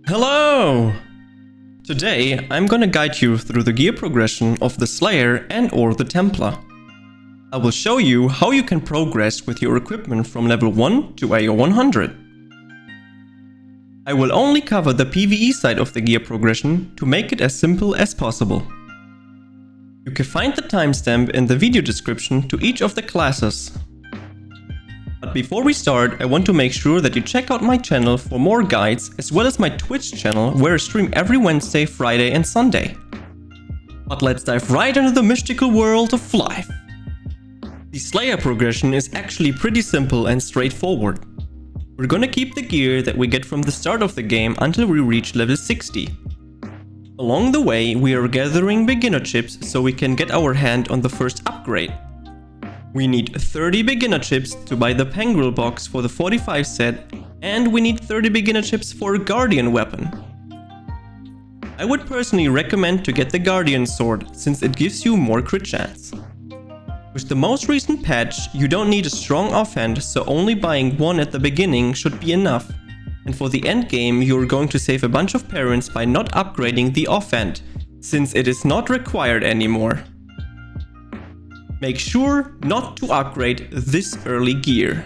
Hello! Today I'm gonna guide you through the gear progression of the Slayer and or the Templar. I will show you how you can progress with your equipment from level 1 to AO 100. I will only cover the PvE side of the gear progression to make it as simple as possible. You can find the timestamp in the video description to each of the classes. But before we start, I want to make sure that you check out my channel for more guides, as well as my Twitch channel where I stream every Wednesday, Friday and Sunday. But let's dive right into the mystical world of FlyFF. The Slayer progression is actually pretty simple and straightforward. We're gonna keep the gear that we get from the start of the game until we reach level 60. Along the way, we are gathering beginner chips so we can get our hand on the first upgrade. We need 30 beginner chips to buy the Penguil box for the 45 set, and we need 30 beginner chips for a Guardian weapon. I would personally recommend to get the Guardian sword, since it gives you more crit chance. With the most recent patch, you don't need a strong offhand, so only buying one at the beginning should be enough. And for the end game, you're going to save a bunch of parents by not upgrading the offhand, since it is not required anymore. Make sure not to upgrade this early gear.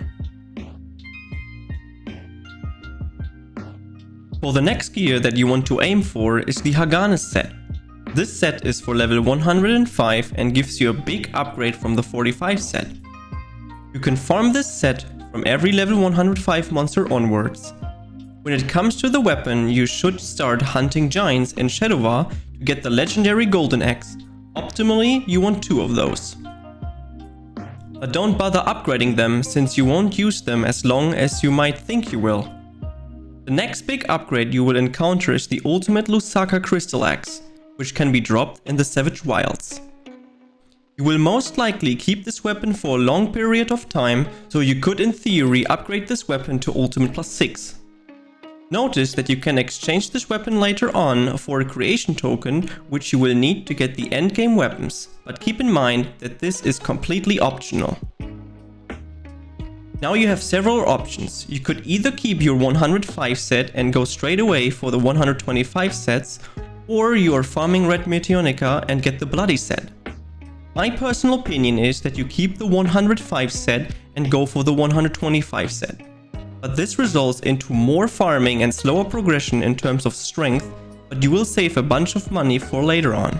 For the next gear that you want to aim for is the Haganes set. This set is for level 105 and gives you a big upgrade from the 45 set. You can farm this set from every level 105 monster onwards. When it comes to the weapon, you should start hunting giants in Shadowvar to get the legendary golden axe. Optimally, you want 2 of those. But don't bother upgrading them, since you won't use them as long as you might think you will. The next big upgrade you will encounter is the ultimate Lusaka crystal axe, which can be dropped in the Savage Wilds. You will most likely keep this weapon for a long period of time, so you could in theory upgrade this weapon to ultimate +6. Notice that you can exchange this weapon later on for a creation token, which you will need to get the endgame weapons, but keep in mind that this is completely optional. Now you have several options. You could either keep your 105 set and go straight away for the 125 sets, or you are farming Red Meteonica and get the Bloody set. My personal opinion is that you keep the 105 set and go for the 125 set. But this results into more farming and slower progression in terms of strength, but you will save a bunch of money for later on.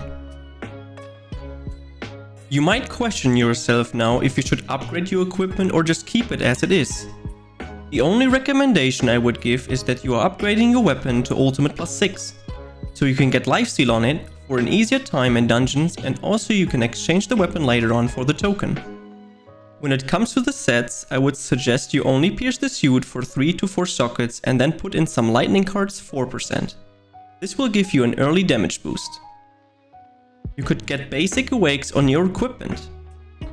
You might question yourself now if you should upgrade your equipment or just keep it as it is. The only recommendation I would give is that you are upgrading your weapon to ultimate +6, so you can get lifesteal on it for an easier time in dungeons, and also you can exchange the weapon later on for the token. When it comes to the sets, I would suggest you only pierce the suit for 3 to 4 sockets and then put in some lightning cards 4%. This will give you an early damage boost. You could get basic awakes on your equipment.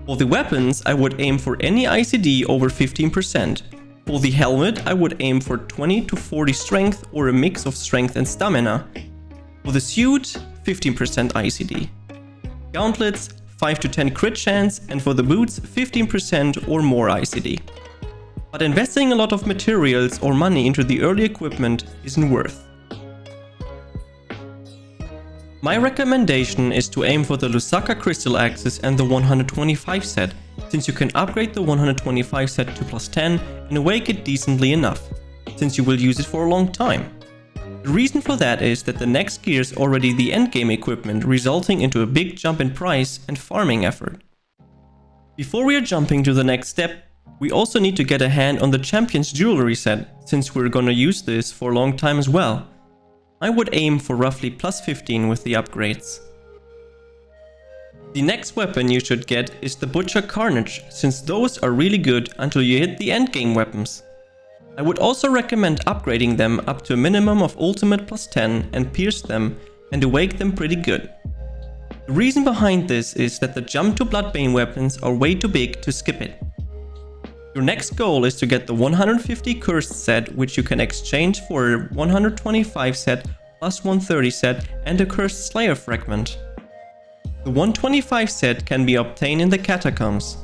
For the weapons, I would aim for any ICD over 15%. For the helmet, I would aim for 20 to 40 strength or a mix of strength and stamina. For the suit, 15% ICD. Gauntlets, 5 to 10 crit chance, and for the boots 15% or more ICD. But investing a lot of materials or money into the early equipment isn't worth. My recommendation is to aim for the Lusaka crystal axes and the 125 set, since you can upgrade the 125 set to +10 and awake it decently enough, since you will use it for a long time. The reason for that is that the next gear is already the endgame equipment, resulting into a big jump in price and farming effort. Before we are jumping to the next step, we also need to get a hand on the Champion's jewelry set, since we're gonna use this for a long time as well. I would aim for roughly +15 with the upgrades. The next weapon you should get is the Butcher Carnage, since those are really good until you hit the endgame weapons. I would also recommend upgrading them up to a minimum of ultimate +10 and pierce them and awake them pretty good. The reason behind this is that the jump to Bloodbane weapons are way too big to skip it. Your next goal is to get the 150 cursed set, which you can exchange for a 125 set plus 130 set and a cursed Slayer fragment. The 125 set can be obtained in the catacombs,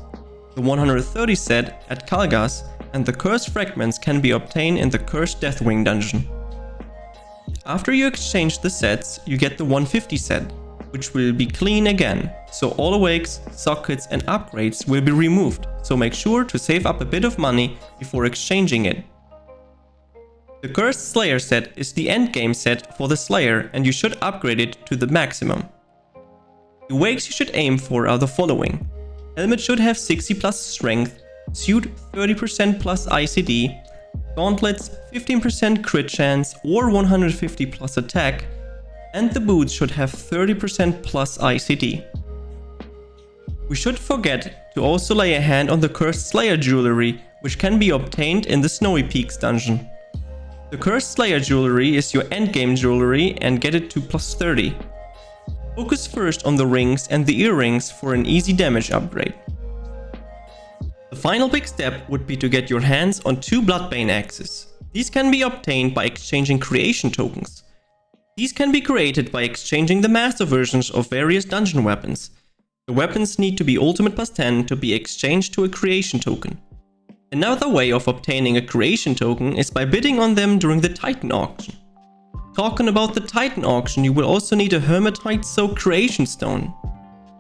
the 130 set at Kalgas, and the cursed fragments can be obtained in the cursed Deathwing dungeon. after you exchange the sets, you get the 150 set, which will be clean again, so all awakes, sockets and upgrades will be removed, so make sure to save up a bit of money before exchanging it. The Cursed Slayer set is the endgame set for the Slayer and you should upgrade it to the maximum. The awakes you should aim for are the following. Helmet should have 60 plus strength, suit 30% plus ICD, gauntlets 15% crit chance or 150 plus attack, and the boots should have 30% plus ICD. We should forget to also lay a hand on the Cursed Slayer jewelry, which can be obtained in the Snowy Peaks dungeon. The Cursed Slayer jewelry is your endgame jewelry and get it to plus 30. Focus first on the rings and the earrings for an easy damage upgrade. The final big step would be to get your hands on 2 Bloodbane axes. These can be obtained by exchanging creation tokens. These can be created by exchanging the master versions of various dungeon weapons. The weapons need to be ultimate plus 10 to be exchanged to a creation token. Another way of obtaining a creation token is by bidding on them during the Titan auction. Talking about the Titan auction, you will also need a Hermitite Soak creation stone,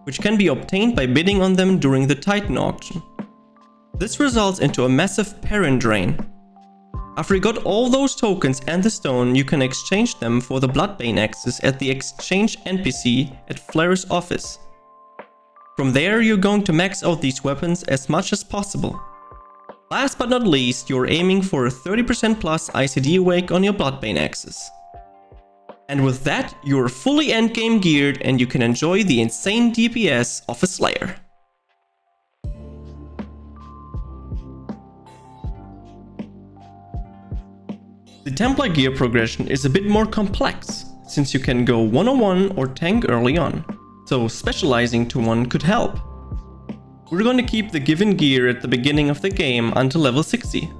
which can be obtained by bidding on them during the Titan auction. This results into a massive parent drain. After you got all those tokens and the stone, you can exchange them for the Bloodbane axes at the exchange NPC at Flair's office. From there, you're going to max out these weapons as much as possible. Last but not least, you're aiming for a 30% plus ICD awake on your Bloodbane axes. And with that, you're fully endgame geared and you can enjoy the insane DPS of a Slayer. The Templar gear progression is a bit more complex, since you can go 101 or tank early on, so specializing to one could help. We're going to keep the given gear at the beginning of the game until level 60.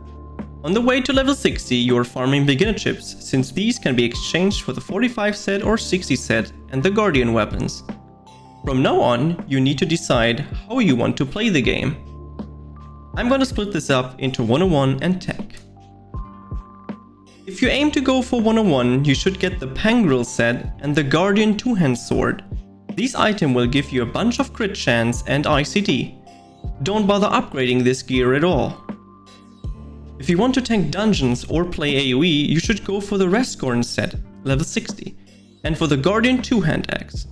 On the way to level 60, you're farming beginner chips, since these can be exchanged for the 45 set or 60 set and the Guardian weapons. From now on, you need to decide how you want to play the game. I'm going to split this up into 101 and tank. If you aim to go for 101, you should get the Pangril set and the Guardian two-hand sword. These items will give you a bunch of crit chance and ICD. Don't bother upgrading this gear at all. If you want to tank dungeons or play AoE, you should go for the Rescorn set, level 60, and for the Guardian two-hand axe.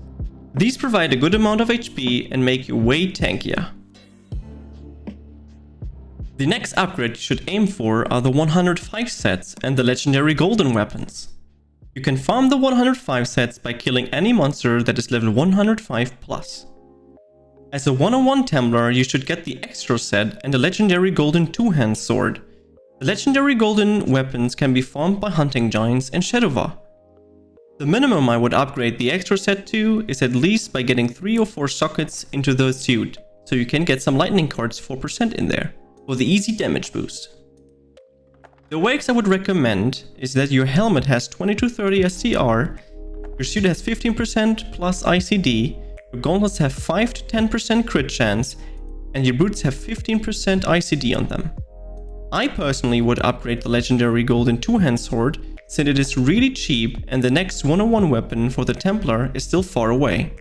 These provide a good amount of HP and make you way tankier. The next upgrade you should aim for are the 105 sets and the legendary golden weapons. You can farm the 105 sets by killing any monster that is level 105 plus. As a 101 Templar, you should get the extra set and a legendary golden two-hand sword. The legendary golden weapons can be farmed by hunting giants and Shadowvar. The minimum I would upgrade the extra set to is at least by getting 3 or 4 sockets into the suit, so you can get some lightning cards 4% in there, for the easy damage boost. The awakes I would recommend is that your helmet has 20 to 30 STR, your suit has 15% plus ICD, your gauntlets have 5 to 10% crit chance, and your boots have 15% ICD on them. I personally would upgrade the legendary golden two-hand sword, since it is really cheap and the next 101 weapon for the Templar is still far away.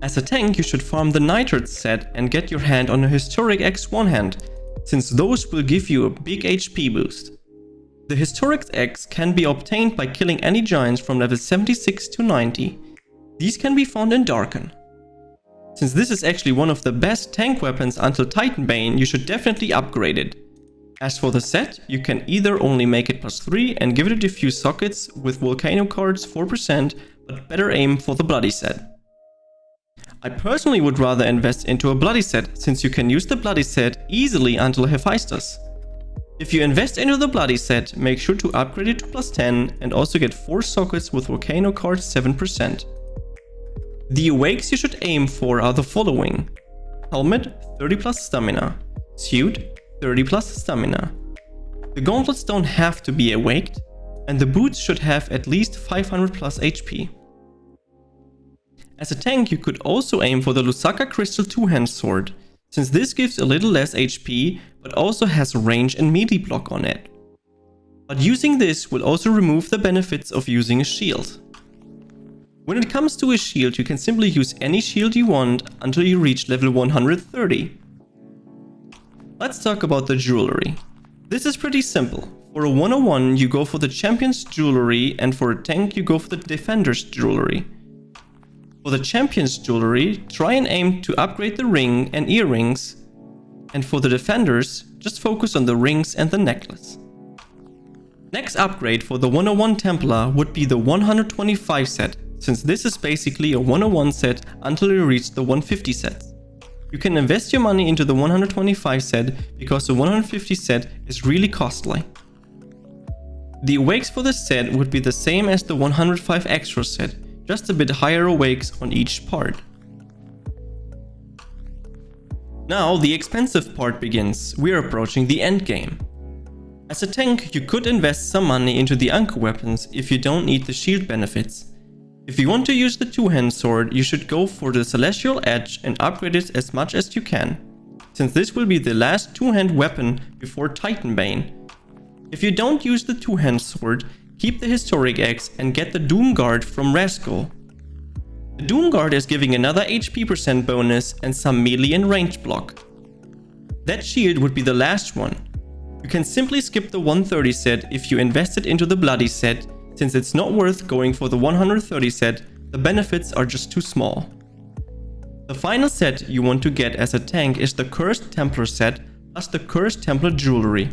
As a tank, you should farm the Nitrate set and get your hand on a Historic X one-hand, since those will give you a big HP boost. The Historic X can be obtained by killing any giants from level 76 to 90. These can be found in Darken. Since this is actually one of the best tank weapons until Titanbane, you should definitely upgrade it. As for the set, you can either only make it plus 3 and give it a few sockets with Volcano cards 4%, but better aim for the Bloody set. I personally would rather invest into a Bloody set, since you can use the Bloody set easily until Hephaestus. If you invest into the Bloody set, make sure to upgrade it to plus 10 and also get 4 sockets with Volcano cards 7%. The awakes you should aim for are the following. Helmet 30 plus stamina, suit 30 plus stamina. The gauntlets don't have to be awaked, and the boots should have at least 500 plus HP. As a tank, you could also aim for the Lusaka Crystal two-hand sword, since this gives a little less HP but also has range and melee block on it. but using this will also remove the benefits of using a shield. When it comes to a shield, you can simply use any shield you want until you reach level 130. Let's talk about the jewelry. This is pretty simple. For a 101 you go for the champion's jewelry, and for a tank you go for the defender's jewelry. For the champion's jewelry, try and aim to upgrade the ring and earrings, and for the defenders, just focus on the rings and the necklace. Next upgrade for the 101 Templar would be the 125 set, since this is basically a 101 set until you reach the 150 sets. You can invest your money into the 125 set because the 150 set is really costly. The awakes for this set would be the same as the 105 extra set, just a bit higher awakes on each part. Now the expensive part begins. We are approaching the end game. As a tank, you could invest some money into the anchor weapons if you don't need the shield benefits. If you want to use the two-hand sword, you should go for the Celestial Edge and upgrade it as much as you can, since this will be the last two-hand weapon before Titan Bane. If you don't use the two-hand sword, keep the Historic Axe and get the Doom Guard from Rascal. The Doom Guard is giving another HP % bonus and some melee and range block. That shield would be the last one. You can simply skip the 130 set if you invest it into the Bloody set, since it's not worth going for the 130 set, the benefits are just too small. The final set you want to get as a tank is the Cursed Templar set plus the Cursed Templar jewelry.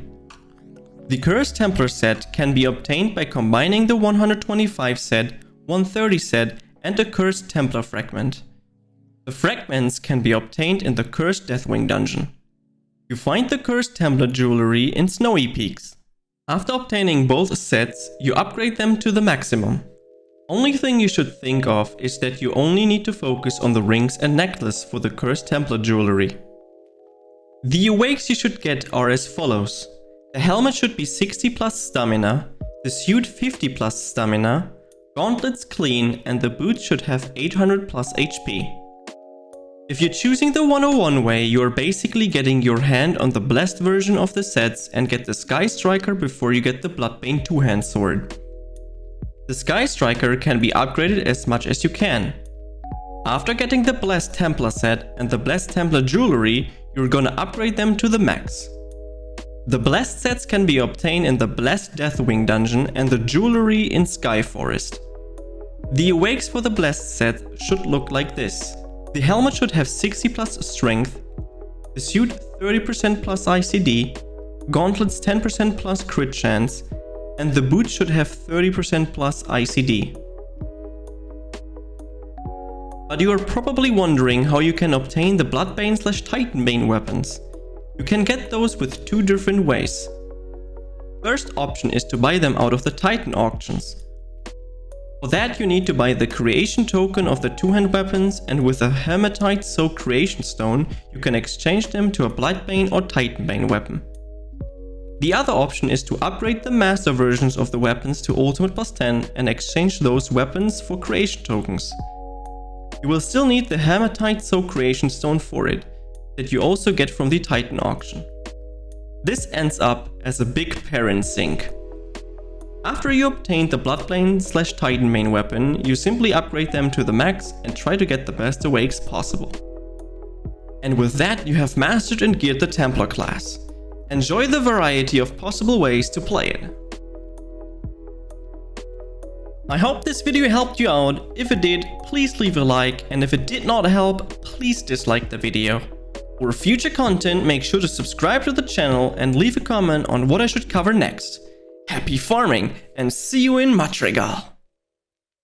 The Cursed Templar set can be obtained by combining the 125 set, 130 set and the Cursed Templar fragment. The fragments can be obtained in the Cursed Deathwing dungeon. You find the Cursed Templar jewelry in Snowy Peaks. After obtaining both sets, you upgrade them to the maximum. Only thing you should think of is that you only need to focus on the rings and necklace for the Cursed Templar jewelry. The awakes you should get are as follows. The helmet should be 60 plus stamina, the suit 50 plus stamina, gauntlets clean, and the boots should have 800 plus HP. If you're choosing the 101 way, you're basically getting your hand on the blessed version of the sets and get the Sky Striker before you get the Bloodbane two-hand sword. The Sky Striker can be upgraded as much as you can. After getting the Blessed Templar set and the Blessed Templar jewelry, you're gonna upgrade them to the max. The Blessed sets can be obtained in the Blessed Deathwing dungeon and the jewelry in Sky Forest. The awakes for the Blessed set should look like this. The helmet should have 60 plus strength, the suit 30% plus ICD, gauntlets 10% plus crit chance, and the boot should have 30% plus ICD. But you are probably wondering how you can obtain the Bloodbane/Titanbane weapons. You can get those with two different ways. First option is to buy them out of the Titan auctions. For that you need to buy the creation token of the two-hand weapons, and with a Hematite Soak creation stone you can exchange them to a Bloodbane or Titanbane weapon. The other option is to upgrade the master versions of the weapons to Ultimate plus 10 and exchange those weapons for creation tokens. You will still need the Hematite Soak creation stone for it, that you also get from the Titan auction. This ends up as a big parent sink. After you obtain the Bloodbane/Titanbane weapon, you simply upgrade them to the max and try to get the best awakes possible. And with that you have mastered and geared the Templar class. Enjoy the variety of possible ways to play it. I hope this video helped you out. If it did, please leave a like, and if it did not help, please dislike the video. For future content, make sure to subscribe to the channel and leave a comment on what I should cover next. Happy farming, and see you in Madrigal!